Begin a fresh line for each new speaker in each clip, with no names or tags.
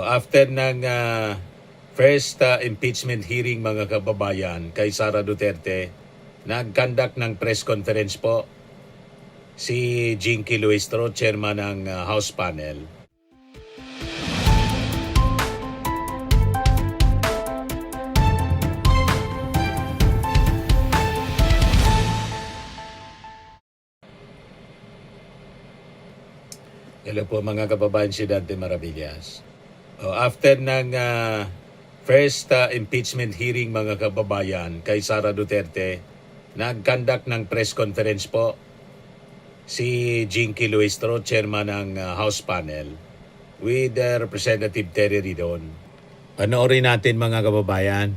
After ng first impeachment hearing mga kababayan kay Sara Duterte, nag-conduct ng press conference po si Jinky Luistro, chairman ng House Panel. Hello po mga kababayan, si Dante Maravillas. After ng first impeachment hearing mga kababayan kay Sara Duterte, nag-conduct ng press conference po si Jinky Luistro, chairman ng House Panel, with Representative Terry Ridon. Panoorin natin mga kababayan.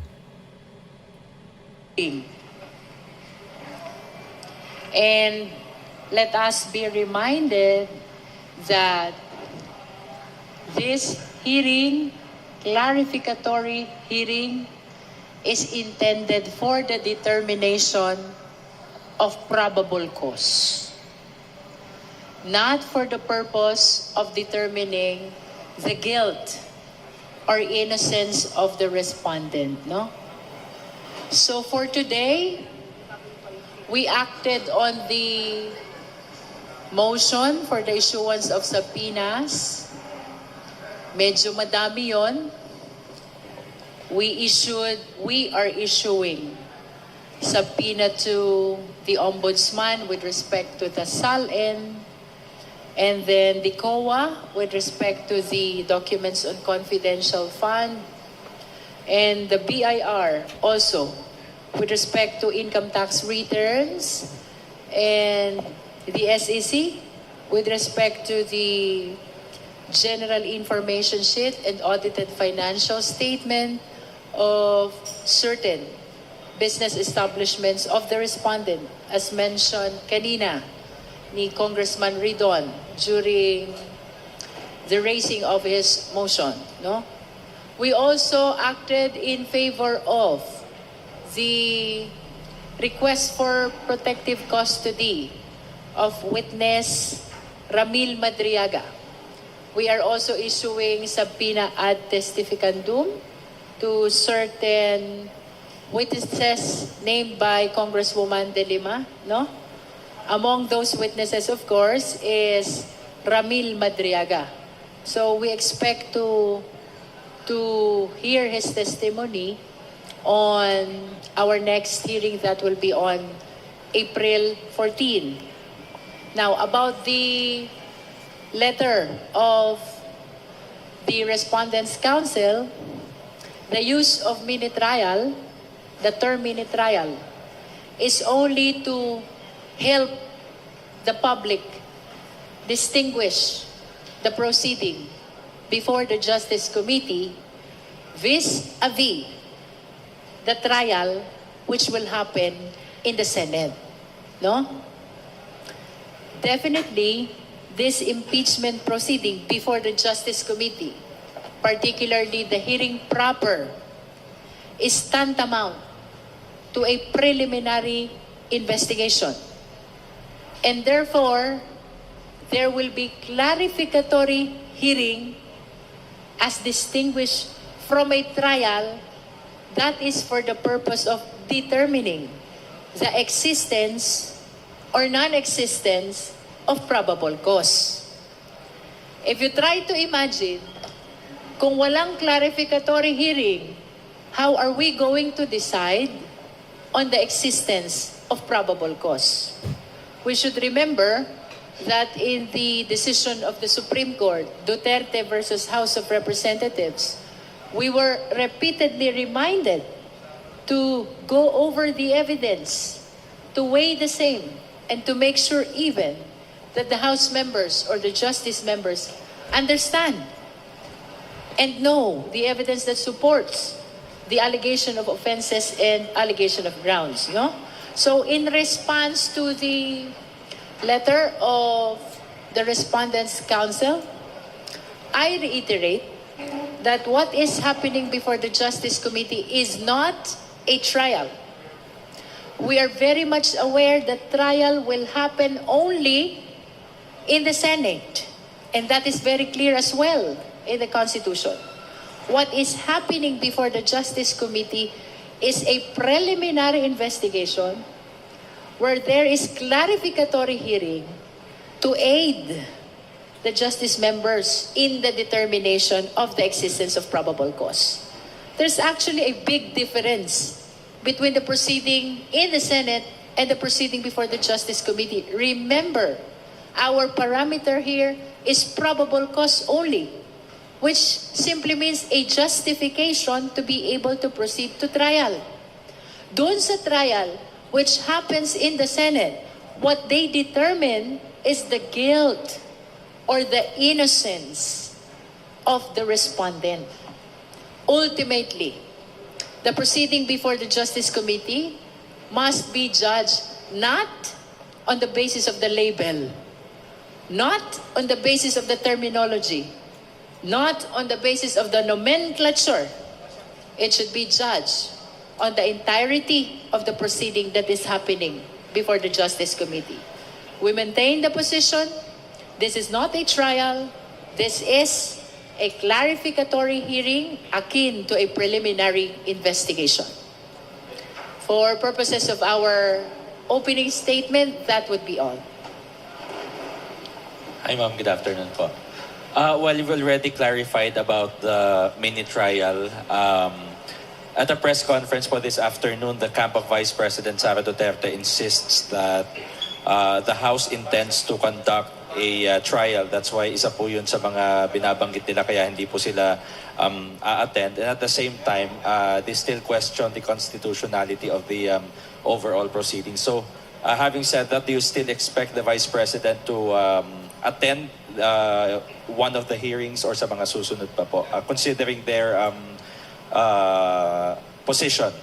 And let us be reminded that this hearing, clarificatory hearing, is intended for the determination of probable cause, not for the purpose of determining the guilt or innocence of the respondent, no? So for today, we acted on the motion for the issuance of subpoenas. Medyo madami yon. We are issuing subpoena to the Ombudsman with respect to the SALN, and then the COA with respect to the documents on confidential fund, and the BIR also with respect to income tax returns, and the SEC with respect to the general information sheet and audited financial statement of certain business establishments of the respondent, as mentioned kanina ni Congressman Ridon during the raising of his motion, no? We also acted in favor of the request for protective custody of witness Ramil Madriaga. We are also issuing subpoena ad testificandum to certain witnesses named by Congresswoman De Lima, no? Among those witnesses, of course, is Ramil Madriaga. So we expect to hear his testimony on our next hearing that will be on April 14. Now, about the letter of the Respondents' Council, the use of mini-trial, the term mini-trial, is only to help the public distinguish the proceeding before the Justice Committee vis-a-vis the trial which will happen in the Senate, no? Definitely, this impeachment proceeding before the Justice Committee, particularly the hearing proper, is tantamount to a preliminary investigation. And therefore, there will be clarificatory hearing as distinguished from a trial that is for the purpose of determining the existence or non-existence of probable cause. If you try to imagine, kung walang clarificatory hearing, how are we going to decide on the existence of probable cause? We should remember that in the decision of the Supreme Court, Duterte versus House of Representatives, we were repeatedly reminded to go over the evidence, to weigh the same, and to make sure even that the House members or the Justice members understand and know the evidence that supports the allegation of offenses and allegation of grounds, no? So in response to the letter of the Respondents' Council, I reiterate that what is happening before the Justice Committee is not a trial. We are very much aware that trial will happen only in the Senate. And that is very clear as well in the Constitution. what is happening before the Justice Committee is a preliminary investigation where there is clarificatory hearing to aid the justice members in the determination of the existence of probable cause. There's actually a big difference between the proceeding in the Senate and the proceeding before the Justice Committee. Remember, our parameter here is probable cause only, which simply means a justification to be able to proceed to trial. Doon sa trial, which happens in the Senate, what they determine is the guilt or the innocence of the respondent. Ultimately, the proceeding before the Justice Committee must be judged not on the basis of the label, not on the basis of the terminology, not on the basis of the nomenclature. It should be judged on the entirety of the proceeding that is happening before the Justice Committee. We maintain the position. This is not a trial. This is a clarificatory hearing akin to a preliminary investigation. For purposes of our opening statement, that would be all.
Hi ma'am, good afternoon po. Well, you've already clarified about the mini trial. At a press conference po this afternoon, the camp of Vice President Sara Duterte insists that the House intends to conduct a trial. That's why isa po yun sa mga binabanggit nila kaya hindi po sila a-attend. And at the same time, they still question the constitutionality of the overall proceedings. So, having said that, do you still expect the Vice President to attend one of the hearings or sa mga susunod pa po, considering their position?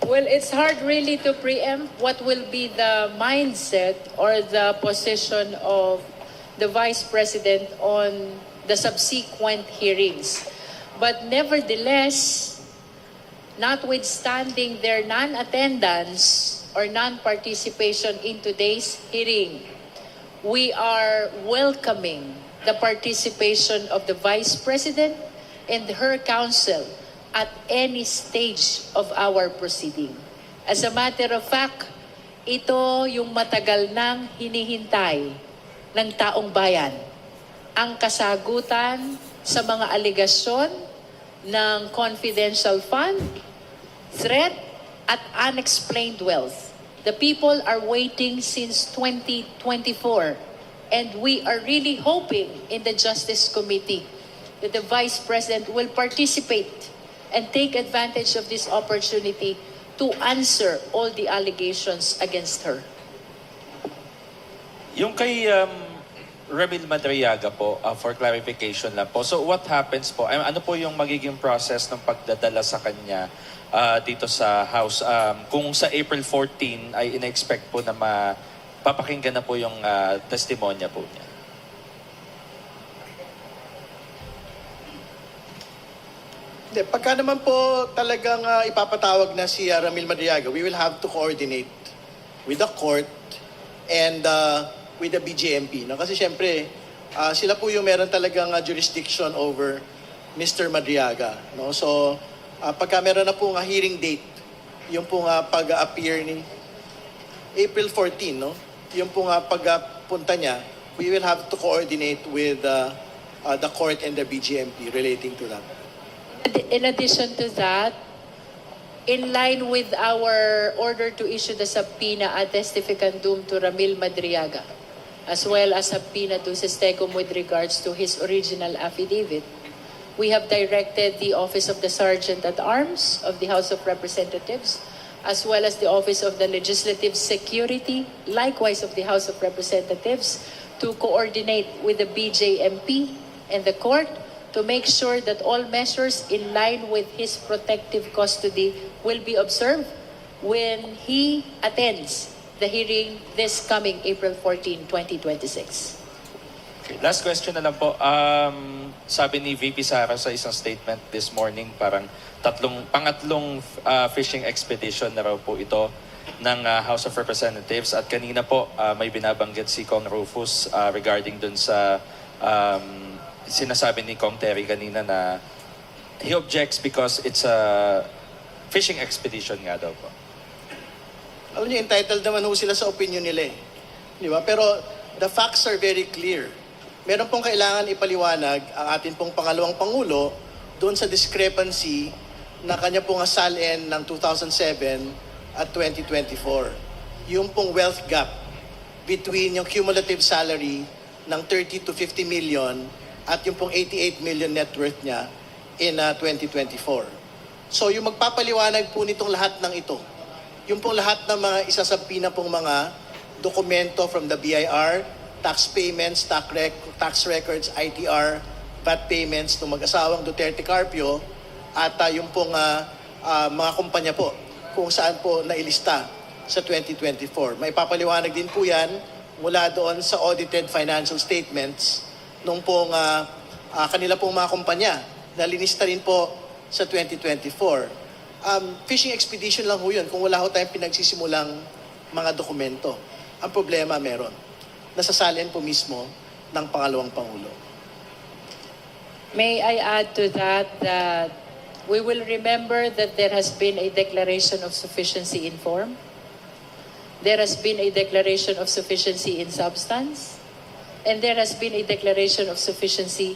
Well, it's hard really to preempt what will be the mindset or the position of the Vice President on the subsequent hearings. But nevertheless, notwithstanding their non-attendance or non-participation in today's hearing, we are welcoming the participation of the Vice President and her counsel at any stage of our proceeding. As a matter of fact, ito yung matagal nang hinihintay ng taong bayan. Ang kasagutan sa mga alegasyon ng confidential fund, threat, at unexplained wealth. The people are waiting since 2024, and we are really hoping in the Justice Committee that the Vice President will participate and take advantage of this opportunity to answer all the allegations against her.
Yung kay Ramil Madriaga po, for clarification lang po. So what happens po, ano po yung magiging process ng pagdadala sa kanya dito sa House? Kung sa April 14 ay ina-expect po na mapapakinggan na po yung testimonya po niya.
Pagka naman po talagang ipapatawag na si Ramil Madriaga, we will have to coordinate with the court and with the BJMP. No? Kasi syempre, sila po yung meron talagang jurisdiction over Mr. Madriaga. No? So, pagka meron na po hearing date, yung po pag-appear ni April 14, no? Yung po pagpunta niya, we will have to coordinate with the court and the BJMP relating to that.
In addition to that, in line with our order to issue the subpoena ad testificandum to Ramil Madriaga, as well as subpoena to Sestecum with regards to his original affidavit, we have directed the Office of the Sergeant at Arms of the House of Representatives, as well as the Office of the Legislative Security, likewise of the House of Representatives, to coordinate with the BJMP and the court to make sure that all measures in line with his protective custody will be observed when he attends the hearing this coming April 14, 2026.
Okay, last question na lang po. Sabi ni VP Sara sa isang statement this morning, parang pangatlong fishing expedition na raw po ito ng House of Representatives. At kanina po may binabanggit si Kong Rufus regarding dun sa sinasabi ni Kong Terry kanina na he objects because it's a fishing expedition nga daw po.
Alam niyo, entitled naman ho sila sa opinion nila eh. Di ba? Pero the facts are very clear. Meron pong kailangan ipaliwanag ang atin pong pangalawang Pangulo doon sa discrepancy na kanya pong asalin ng 2007 at 2024. Yung pong wealth gap between yung cumulative salary ng 30 to 50 million at yung pong 88 million net worth niya in 2024. So yung magpapaliwanag po nitong lahat ng ito, yung pong lahat ng mga isasabina pong mga dokumento from the BIR, tax payments, tax records, ITR, VAT payments ng mag-asawang Duterte Carpio at yung pong mga kumpanya po kung saan po nailista sa 2024. May papaliwanag din po yan mula doon sa audited financial statements nung pong kanila pong mga kumpanya na linista rin po sa 2024. Fishing expedition lang ho yun kung wala ho tayong pinagsisimulang mga dokumento. Ang problema meron. Nasasalin po mismo ng pangalawang Pangulo.
May I add to that that we will remember that there has been a declaration of sufficiency in form. There has been a declaration of sufficiency in substance. And there has been a declaration of sufficiency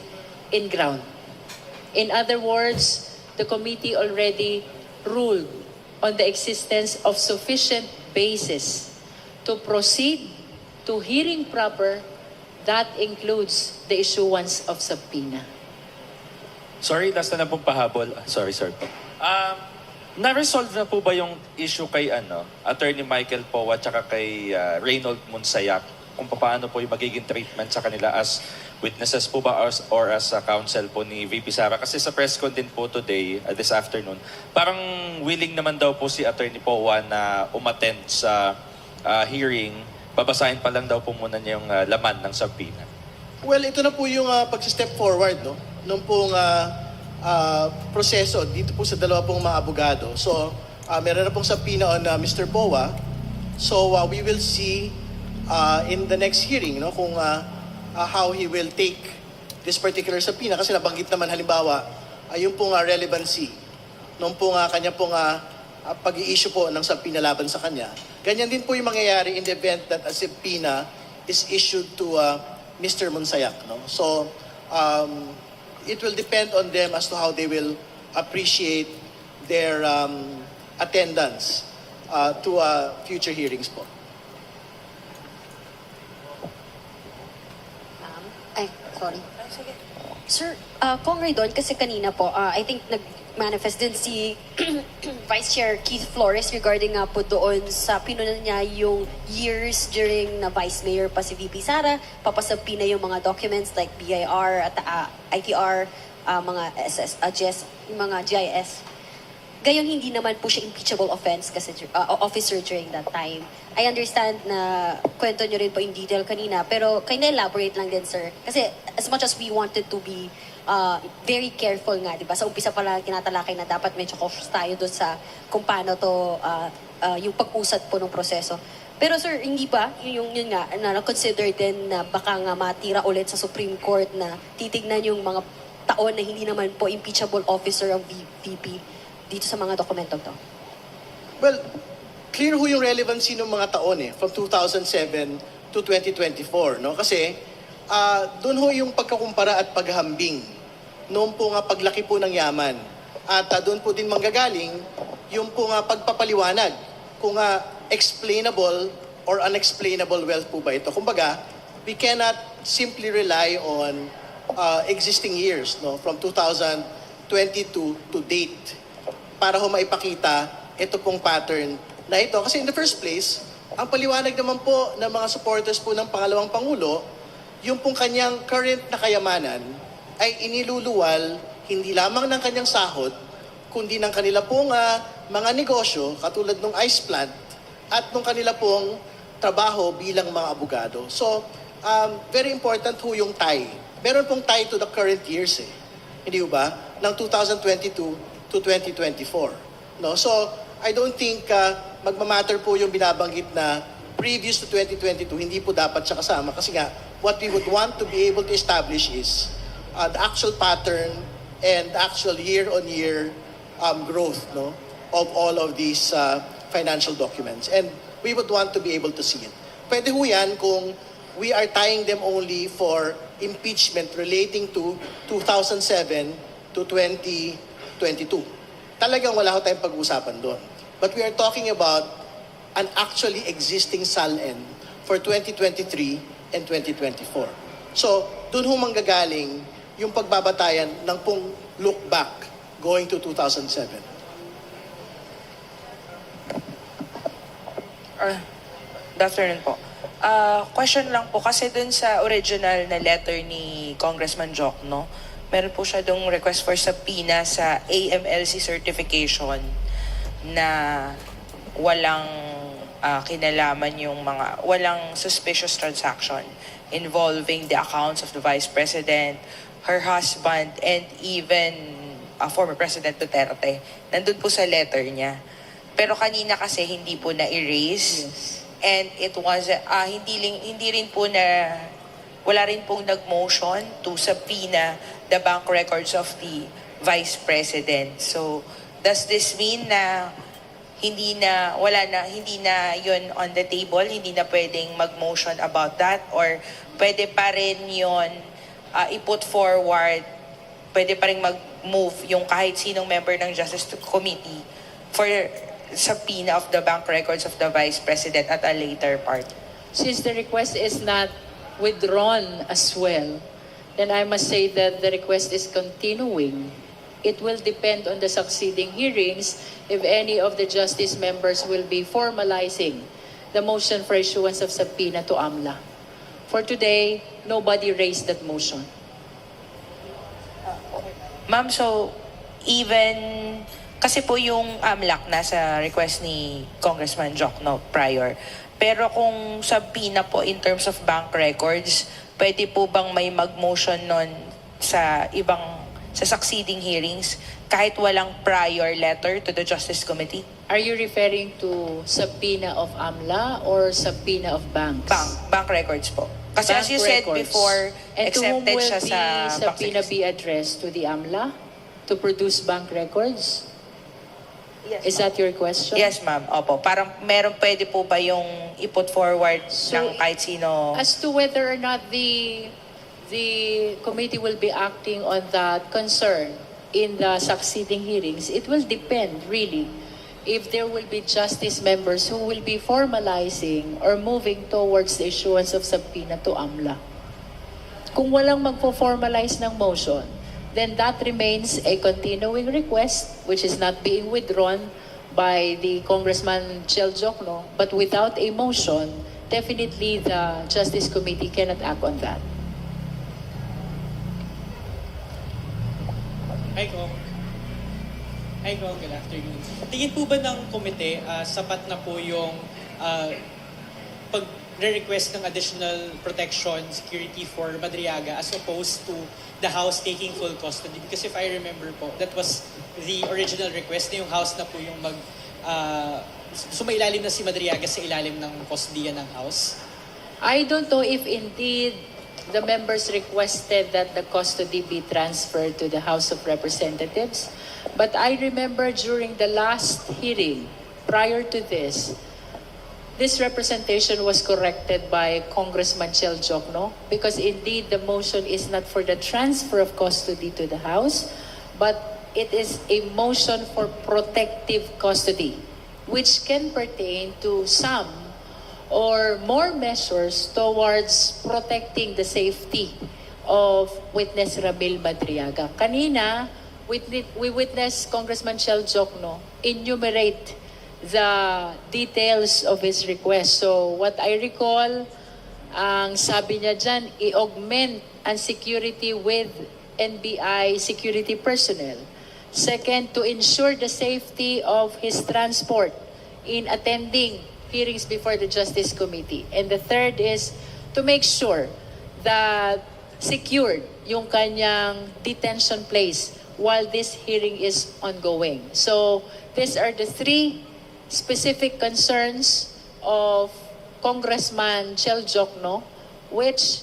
in ground. In other words, the committee already ruled on the existence of sufficient basis to proceed to hearing proper that includes the issuance of subpoena.
Sorry, last na pong pahabol. Sorry, sir. Na-resolve na po ba yung issue kay Attorney Michael Poe at saka kay Reynold Monsayak kung paano po yung magiging treatment sa kanila as witnesses po ba or as counsel po ni VP Sara? Kasi sa press con din po today, this afternoon, parang willing naman daw po si Attorney Poe na umattend sa hearing. Babasahin pa lang daw po muna niya yung laman ng subpoena.
Well, ito na po yung pag-step forward, no? Nung pong proseso dito po sa dalawa pong mga abogado. So, meron na pong subpoena on Mr. Poa. So, we will see in the next hearing, no, kung how he will take this particular subpoena. Kasi nabanggit naman halimbawa, yung pong relevancy nung pong kanya pong pag-i-issue po ng subpoena laban sa kanya. Ganyan din po yung mangyayari in the event that a subpoena is issued to Mr. Monsayak. No? So, it will depend on them as to how they will appreciate their attendance to future hearings po.
Ay, sorry. Sir, Kong Raydon, kasi kanina po, I think nag-manifest din si Vice Chair Keith Flores regarding nga po doon sa pinunan niya yung years during na Vice Mayor pa si VP Sara, papasabi na yung mga documents like BIR at ITR, mga GIS, mga GIS. Gayon hindi naman po siya impeachable offense kasi officer during that time. I understand na kwento nyo rin po in detail kanina, pero can you elaborate lang din, sir? Kasi as much as we wanted to be very careful nga, di ba? Sa umpisa pa lang kinatalakay na dapat medyo cautious tayo doon sa kung paano to yung pag-usad po ng proseso. Pero sir, hindi ba yun nga na consider din na baka nga matira ulit sa Supreme Court na titignan yung mga taon na hindi naman po impeachable officer ang VP dito sa mga dokumentong to?
Well, clear ho yung relevancy ng mga taon from 2007 to 2024, no? Kasi doon ho yung pagkakumpara at paghambing noon po nga paglaki po ng yaman. At doon po din manggagaling yung po nga pagpapaliwanag kung explainable or unexplainable wealth po ba ito. Kumbaga, we cannot simply rely on existing years, no, from 2022 to date para ho maipakita ito pong pattern na ito. Kasi in the first place, ang paliwanag naman po ng mga supporters po ng pangalawang Pangulo, yung pong kanyang current na kayamanan ay iniluluwal hindi lamang ng kanyang sahod, kundi ng kanila pong mga negosyo, katulad ng ice plant, at ng kanila pong trabaho bilang mga abogado. So, very important ho yung tie. Meron pong tie to the current years Hindi ba? Ng 2022 to 2024. No? So, I don't think magmamatter po yung binabanggit na previous to 2022, hindi po dapat siya kasama. Kasi nga, what we would want to be able to establish is the actual pattern and actual year-on-year growth, no, of all of these financial documents. And we would want to be able to see it. Pwede ho yan kung we are tying them only for impeachment relating to 2007 to 2022. Talagang wala ho tayong pag-usapan doon. But we are talking about an actually existing SALN for 2023 and 2024. So, doon ho manggagaling yung pagbabatayan ng pong look back going to 2007.
Good afternoon po. Question lang po, kasi dun sa original na letter ni Congressman Jokno, meron po siya dong request for subpoena sa AMLC certification na walang kinalaman yung walang suspicious transaction involving the accounts of the Vice President, her husband, and even former President Duterte. Nandun po sa letter niya. Pero kanina kasi hindi po na-erase.
Yes.
And it was, hindi rin po wala rin pong nag-motion to subpoena the bank records of the Vice President. So, does this mean na hindi na yun on the table, hindi na pwedeng mag-motion about that, or pwede pa rin yun i-put forward, pwede pa rin mag-move yung kahit sinong member ng Justice Committee for subpoena of the bank records of the Vice President at a later part?
Since the request is not withdrawn as well, then I must say that the request is continuing. It will depend on the succeeding hearings if any of the justice members will be formalizing the motion for issuance of subpoena to AMLA. For today, nobody raised that motion.
Ma'am, so even kasi po yung AMLAC nasa request ni Congressman Jokno prior. Pero kung subpoena po in terms of bank records, pwede po bang may mag-motion nun sa succeeding hearings kahit walang prior letter to the Justice Committee?
Are you referring to subpoena of AMLA or subpoena of banks?
Bank records po. Kasi
Bank
as you said
records.
before,
And to whom
accepted
will
siya
the
sa
subpoena
bank
be addressed? To the AMLA? To produce bank records?
Yes,
Is that your question?
yes, ma'am. Opo. Parang pwede po ba yung i-put forward
So,
ng kahit sino?
As to whether or not the committee will be acting on that concern in the succeeding hearings, it will depend really if there will be justice members who will be formalizing or moving towards the issuance of subpoena to AMLA. Kung walang magpo-formalize ng motion, then that remains a continuing request which is not being withdrawn by the Congressman Chel Jokno, but without a motion, definitely the Justice Committee cannot act on that.
Hi, Kong. Good afternoon. Tingin po ba ng komite, sapat na po yung pag-request ng additional protection, security for Madriaga as opposed to the House taking full custody? Because if I remember po, that was the original request na yung House na po yung sumailalim na si Madriaga sa ilalim ng kustodiya ng House.
I don't know if indeed the members requested that the custody be transferred to the House of Representatives. But I remember during the last hearing, prior to this representation was corrected by Congressman Chel Jokno because indeed the motion is not for the transfer of custody to the House, but it is a motion for protective custody, which can pertain to some or more measures towards protecting the safety of witness Ramil Madriaga. Kanina, we witnessed Congressman Chel Jokno enumerate the details of his request. So what I recall, ang sabi niya dyan, i-augment ang security with NBI security personnel. Second, to ensure the safety of his transport in attending hearings before the Justice Committee. And the third is to make sure that secured yung kanyang detention place while this hearing is ongoing. So these are the three specific concerns of Congressman Chel Jokno, which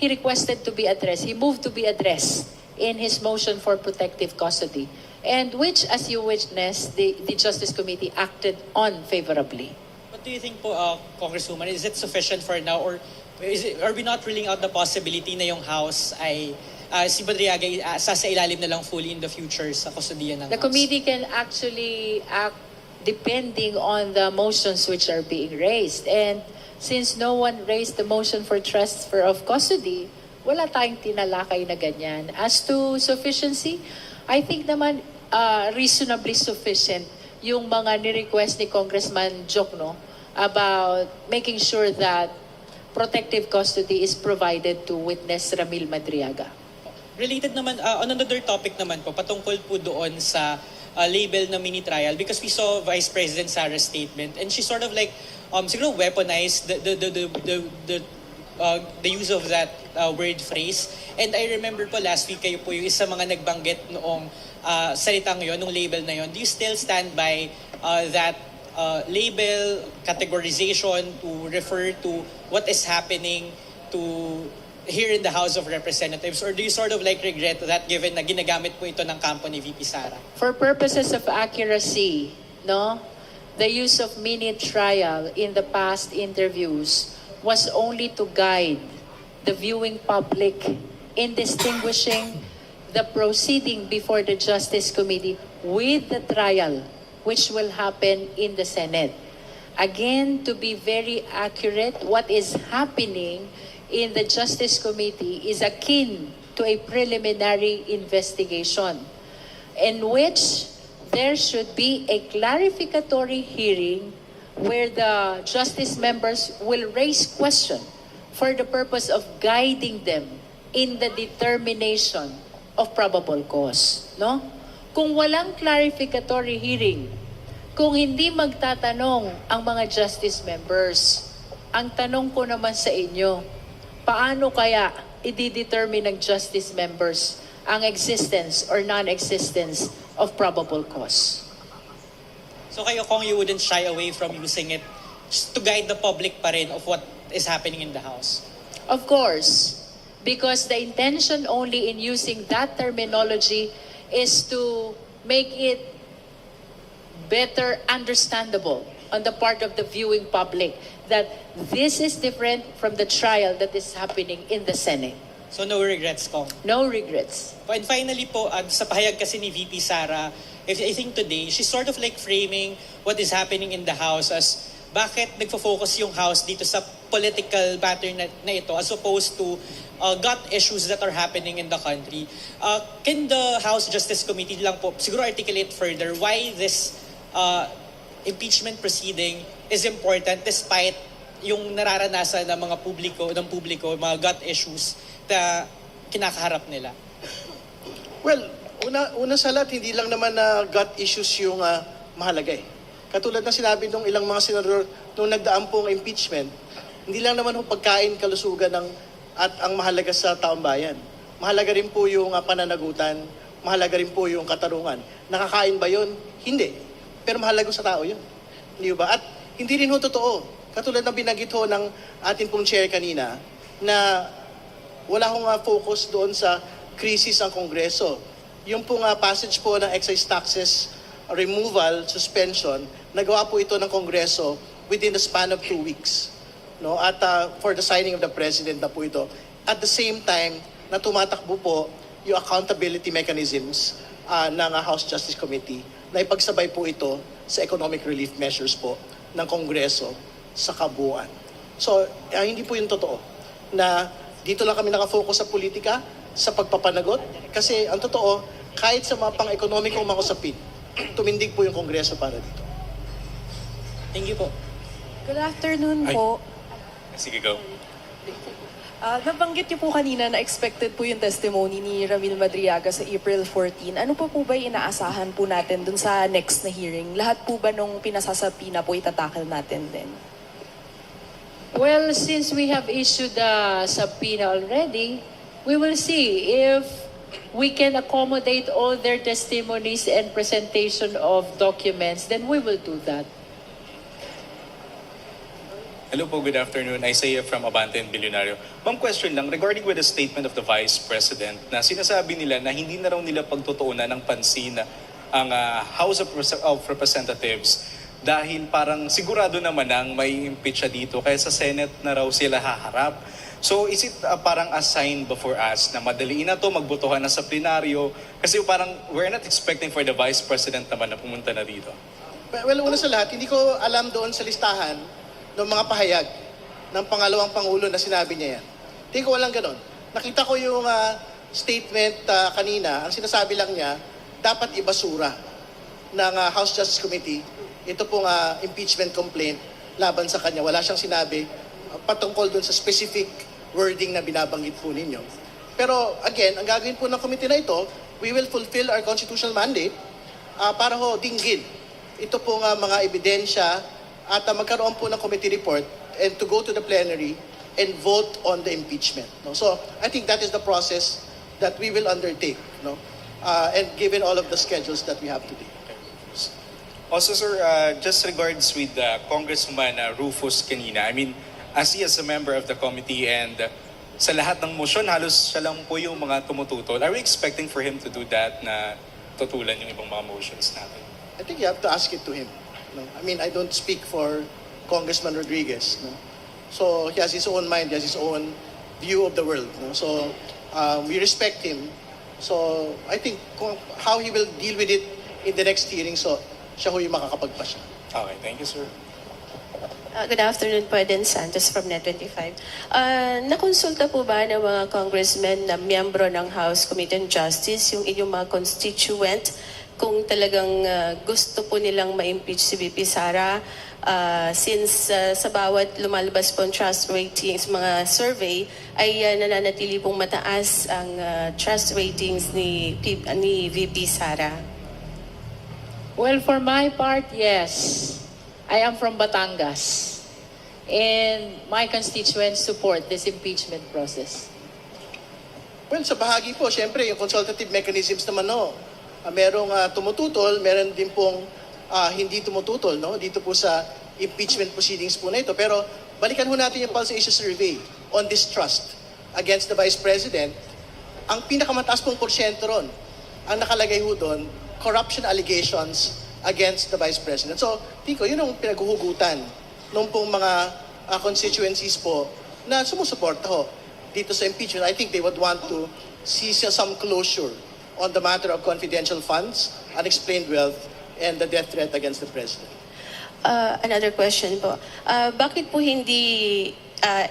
he requested to be addressed. He moved to be addressed in his motion for protective custody, and which, as you witnessed, the Justice Committee acted on favorably.
What do you think po, Congresswoman? Is it sufficient for now, or are we not ruling out the possibility na yung House ay si Madriaga sasailalim na lang fully in the future sa kustodiyan ng
The
House?
committee can actually act depending on the motions which are being raised. And since no one raised the motion for transfer of custody, wala tayong tinalakay na ganyan. As to sufficiency, I think naman reasonably sufficient yung mga ni-request ni Congressman Jokno about making sure that protective custody is provided to witness Ramil Madriaga.
Related naman, on another topic naman po, patungkol po doon sa label na mini trial, because we saw Vice President Sara's statement and she sort of like siguro weaponized the use of that word phrase. And I remember po last week kayo po yung isa mga nagbanggit noong salitang yon, nung label na yon. Do you still stand by that label, categorization to refer to what is happening to here in the House of Representatives, or do you sort of like regret that given na ginagamit po ito ng kampo ni VP Sara?
For purposes of accuracy, no, the use of mini trial in the past interviews was only to guide the viewing public in distinguishing the proceeding before the Justice Committee with the trial which will happen in the Senate. Again, to be very accurate, what is happening in the Justice Committee is akin to a preliminary investigation in which there should be a clarificatory hearing where the justice members will raise question for the purpose of guiding them in the determination of probable cause, no? Kung walang clarificatory hearing, kung hindi magtatanong ang mga justice members, ang tanong ko naman sa inyo, paano kaya i-determine ng justice members ang existence or non-existence of probable cause?
So kayo, Kong, you wouldn't shy away from using it just to guide the public pa rin of what is happening in the House?
Of course, because the intention only in using that terminology is to make it better understandable on the part of the viewing public that this is different from the trial that is happening in the Senate.
So no regrets, Kong?
No regrets.
And finally po, sa pahayag kasi ni VP Sara, I think today, she's sort of like framing what is happening in the House as bakit nagfo-focus yung House dito sa political matter na ito as opposed to gut issues that are happening in the country. Can the House Justice Committee lang po siguro articulate further why this impeachment proceeding is important despite yung nararanasan ng mga publiko, mga gut issues na kinakaharap nila?
Well, una sa lahat, hindi lang naman na gut issues yung mahalaga eh. Katulad ng sinabi ng ilang mga senador nung nagdaan pong impeachment, hindi lang naman yung pagkain, kalusugan at ang mahalaga sa taong bayan. Mahalaga rin po yung pananagutan, mahalaga rin po yung katarungan. Nakakain ba yun? Hindi. Pero mahalaga sa tao yun. Hindi ba? At hindi rin ho totoo. Katulad ng binanggit ho ng ating pong chair kanina, na wala hong focus doon sa krisis ang Kongreso. Yung pong passage po ng excise taxes removal, suspension, nagawa po ito ng Kongreso within the span of 2 weeks. No? At for the signing of the President na po ito. At the same time, na tumatakbo po yung accountability mechanisms ng House Justice Committee na ipagsabay po ito sa economic relief measures po ng Kongreso sa kabuuan. So, hindi po yung totoo na dito lang kami nakafocus sa politika, sa pagpapanagot. Kasi ang totoo, kahit sa mga pang-ekonomikong mga usapin, tumindig po yung Kongreso para dito.
Thank you po.
Good afternoon po.
Sige, go.
Nabanggit niyo po kanina na expected po yung testimony ni Ramil Madriaga sa April 14. Ano pa po ba inaasahan po natin dun sa next na hearing? Lahat po ba nung pinasasapi na po itatakal natin din?
Well, since we have issued a subpoena already, we will see if we can accommodate all their testimonies and presentation of documents, then we will do that.
Hello po, good afternoon. Isaiah from Abante and Billionario. Ma'am, question lang regarding with the statement of the Vice President na sinasabi nila na hindi na raw nila pagtutuunan ng pansin ang House of Representatives dahil parang sigurado naman ang may impeach siya dito kaya sa Senate na raw sila haharap. So is it parang a sign before us na madaliin na to, magbotohan na sa plenaryo? Kasi parang we're not expecting for the Vice President naman na pumunta na dito.
Well, una sa lahat, hindi ko alam doon sa listahan ng mga pahayag ng pangalawang Pangulo na sinabi niya yan. Hindi ko walang ganon. Nakita ko yung statement kanina. Ang sinasabi lang niya, dapat ibasura ng House Justice Committee ito pong impeachment complaint laban sa kanya. Wala siyang sinabi patungkol doon sa specific wording na binabanggit po ninyo. Pero again, ang gagawin po ng committee na ito, we will fulfill our constitutional mandate para ho dinggin ito pong mga ebidensya at magkaroon po ng committee report and to go to the plenary and vote on the impeachment. No? So I think that is the process that we will undertake, no? And given all of the schedules that we have today.
Also, sir, just regards with Congressman Rufus kanina, I mean, as he is a member of the committee and sa lahat ng motion, halos siya lang po yung mga tumututol. Are we expecting for him to do that na tutulan yung ibang mga motions natin?
I think you have to ask it to him. No? I mean, I don't speak for Congressman Rodriguez. No? So he has his own mind, he has his own view of the world. No? So we respect him. So I think how he will deal with it in the next hearing, so siya ho yung makakapagpasya.
Okay, thank you, sir.
Good afternoon po, Eden Santos from Net25. Nakonsulta po ba ng mga congressmen na miyembro ng House Committee on Justice yung inyong mga constituent kung talagang gusto po nilang ma-impeach si VP Sara since sa bawat lumalabas po ang trust ratings, mga survey, ay nananatili pong mataas ang trust ratings ni VP Sara?
Well, for my part, yes. I am from Batangas. And my constituents support this impeachment process.
Well, sa bahagi po, syempre, yung consultative mechanisms naman, no? Merong tumututol, meron din pong hindi tumututol, no? Dito po sa impeachment proceedings po na ito. Pero balikan ho natin yung Pulse Asia Survey on distrust against the Vice President. Ang pinakamataas pong porsyento ron, ang nakalagay ho doon, corruption allegations against the Vice President. So, Tiko, yun ang pinaghuhugutan nung pong mga constituencies po na sumusuporta ho dito sa impeachment. I think they would want to see some closure on the matter of confidential funds, unexplained wealth, and the death threat against the President.
Another question po. Bakit po hindi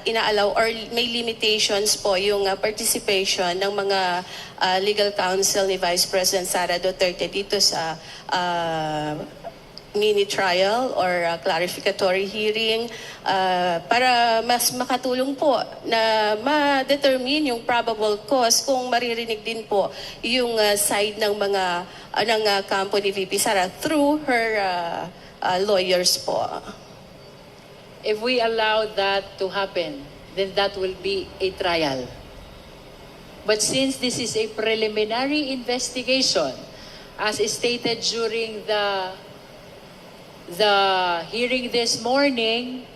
inaalaw or may limitations po yung participation ng mga legal counsel ni Vice President Sara Duterte dito sa mini trial or clarificatory hearing para mas makatulong po na ma-determine yung probable cause kung maririnig din po yung side ng mga ng kampo ni VP Sara through her lawyers po.
If we allow that to happen, then that will be a trial. But since this is a preliminary investigation, as stated during the hearing this morning,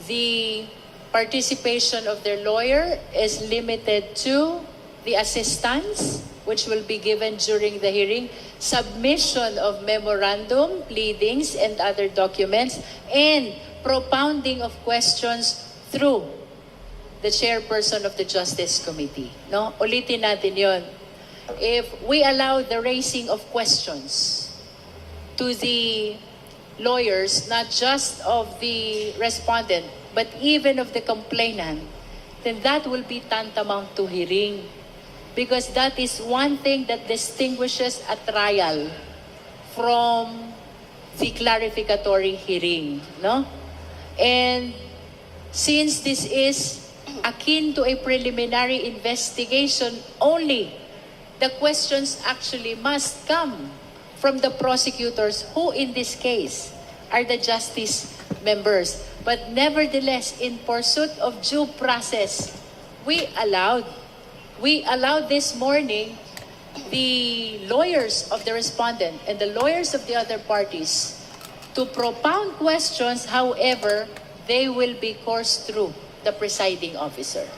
the participation of their lawyer is limited to the assistance which will be given during the hearing, submission of memorandum, pleadings, and other documents, and propounding of questions through the chairperson of the Justice Committee. No? Ulitin natin yon. If we allow the raising of questions to the lawyers, not just of the respondent, but even of the complainant, then that will be tantamount to hearing. Because that is one thing that distinguishes a trial from the clarificatory hearing. No? And since this is akin to a preliminary investigation only, the questions actually must come from the prosecutors, who in this case are the justice members. But nevertheless, in pursuit of due process, we allowed this morning the lawyers of the respondent and the lawyers of the other parties to propound questions. However, they will be coursed through the presiding officer.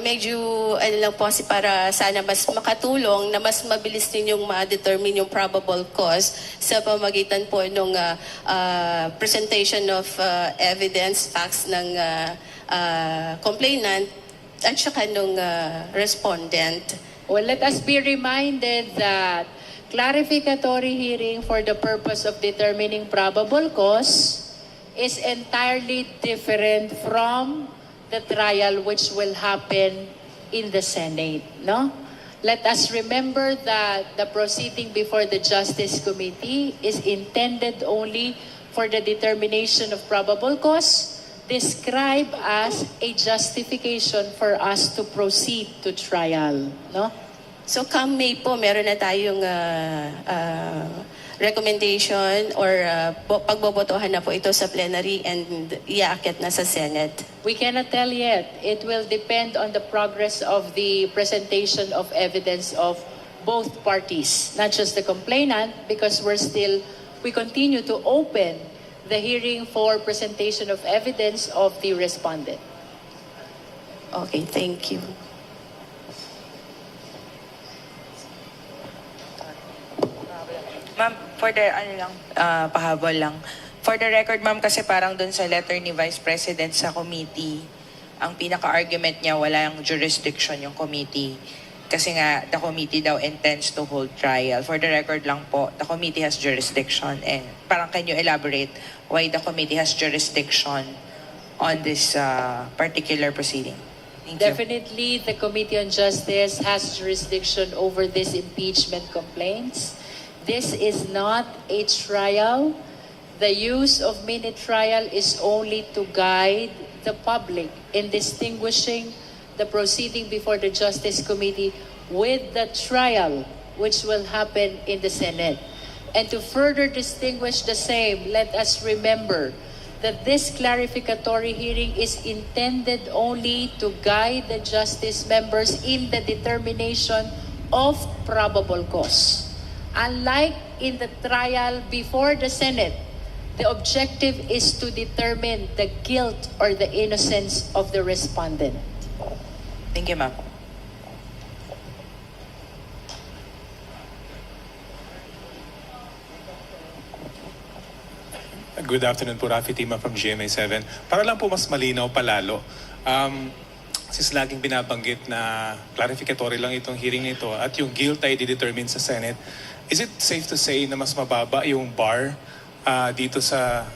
Medyo ano lang po para sana mas makatulong na mas mabilis ninyong ma-determine yung probable cause sa pamagitan po ng presentation of evidence, facts ng complainant at saka nung respondent.
Well, let us be reminded that clarificatory hearing for the purpose of determining probable cause is entirely different from the trial which will happen in the Senate, no? Let us remember that the proceeding before the Justice Committee is intended only for the determination of probable cause, described as a justification for us to proceed to trial, no?
So come May po, meron na tayong recommendation or pagbobotohan na po ito sa plenary and iaakit na sa Senate.
We cannot tell yet. It will depend on the progress of the presentation of evidence of both parties, not just the complainant, because we continue to open the hearing for presentation of evidence of the respondent.
Okay, thank you.
Ma'am, for the, pahabol lang. For the record, ma'am, kasi parang dun sa letter ni Vice President sa committee, ang pinaka-argument niya, wala yung jurisdiction yung committee. Kasi nga, the committee daw intends to hold trial. For the record lang po, the committee has jurisdiction. And parang can you elaborate why the committee has jurisdiction on this particular proceeding? Thank you.
Definitely, the Committee on Justice has jurisdiction over these impeachment complaints. This is not a trial. The use of mini trial is only to guide the public in distinguishing the proceeding before the Justice Committee with the trial which will happen in the Senate. And to further distinguish the same, let us remember that this clarificatory hearing is intended only to guide the justice members in the determination of probable cause. Unlike in the trial before the Senate, the objective is to determine the guilt or the innocence of the respondent.
Thank you, ma'am.
Good afternoon po, Rafi Tima from GMA7. Para lang po mas malinaw palalo, since laging binabanggit na clarificatory lang itong hearing nito at yung guilt ay didetermine sa Senate, is it safe to say na mas mababa yung bar dito sa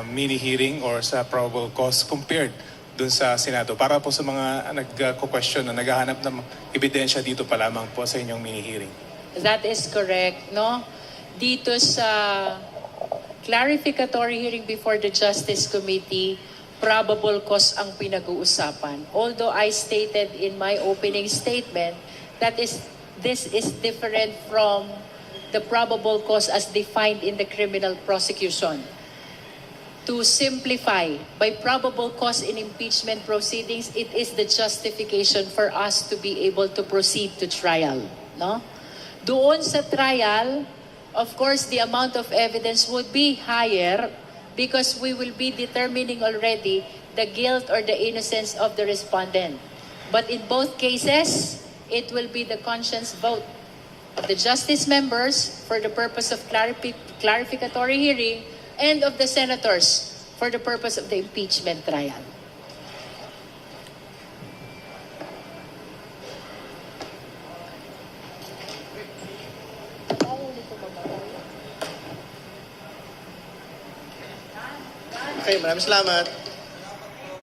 mini hearing or sa probable cause compared dun sa Senado? Para po sa mga nagko-question na naghahanap ng ebidensya dito pa lamang po sa inyong mini hearing.
That is correct, no? Dito sa clarificatory hearing before the Justice Committee, probable cause ang pinag-uusapan. Although I stated in my opening statement that this is different from the probable cause as defined in the criminal prosecution. To simplify, by probable cause in impeachment proceedings, it is the justification for us to be able to proceed to trial, no? Doon sa trial, of course, the amount of evidence would be higher because we will be determining already the guilt or the innocence of the respondent. But in both cases, it will be the conscience vote of the justice members for the purpose of clarificatory hearing and of the senators for the purpose of the impeachment trial.
Okay, maraming salamat.